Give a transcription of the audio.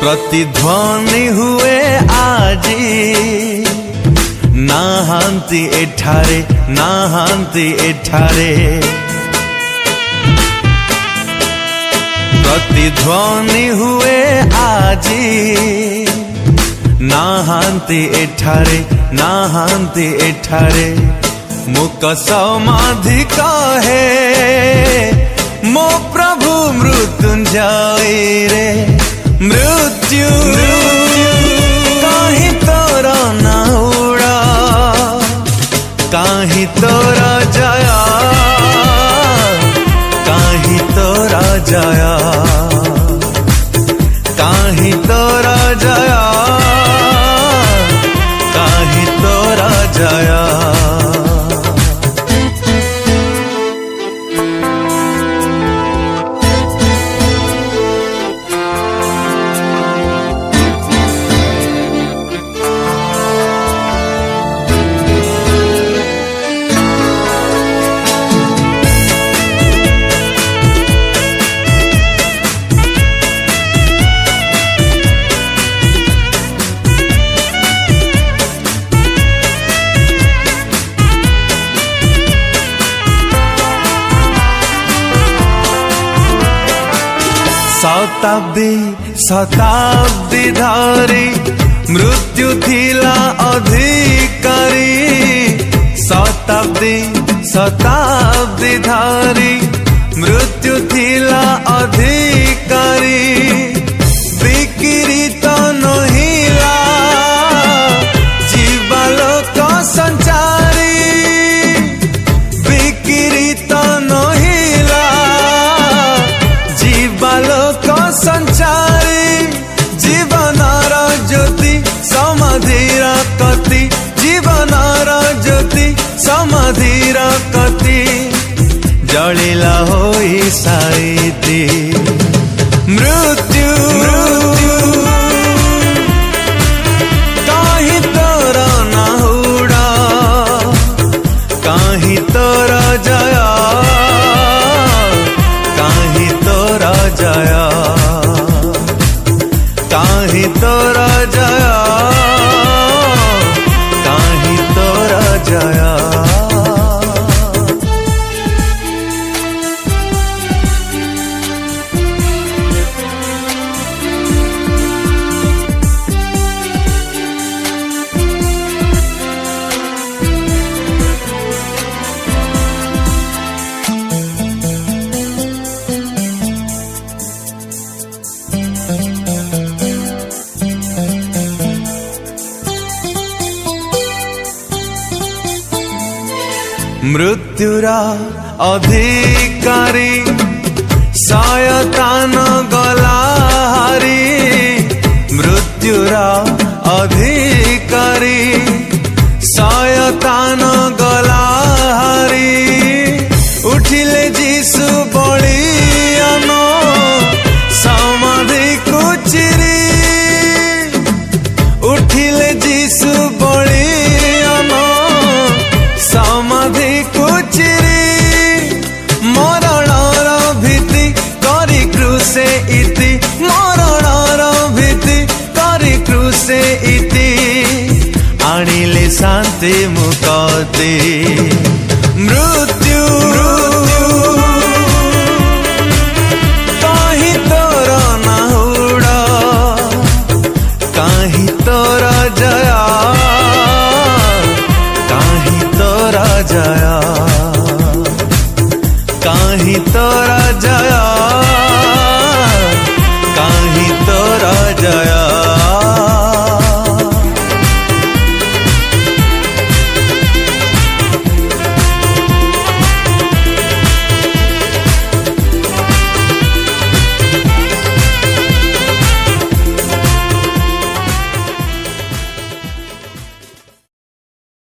प्रतिध्वनि हुए आजी नाहांती एठारे नाहांती एठारे प्रतिध्वनि हुए आजी नाहांती एठारे नाहांती एठारे मुक समाधि कहे मो प्रभु मृत्युंजय रे मृत्यु कहीं तोरा ना उड़ा कहीं तोरा जया कहीं तोरा जया कहीं तोरा जया कहीं तोरा जया शताब्दी शताब्दी धारी मृत्यु थिला अधिकारी शताब्दी शताब्दी धारी मृत्यु थिला अधिकारी बिक्री तो नहिला जीवालोक संचारी बिक्री तो नहिला जीवालोक संचारी जीवनार ज्योति समाधिर कति जीवनार ज्योति समाधिर कति जलिला होई साइती मृत्यु कहीं तोरा ना उड़ा कहीं तोरा जया कहीं तोरा जया कहीं तोरा जया कहीं तोरा जया मृत्युरा अधिकारी शयतान गलाहारी मृत्युरा अधिकारी शयतान गलाहारी उठिले जीसु बलियान समाधि कुचिरी उठिले जीसु बलियान समाधि कुचिरी मरणर भीति करी क्रूसे इति मरणर भीति करी क्रूसे इति आनिले शांति मुक्ति मृत्यु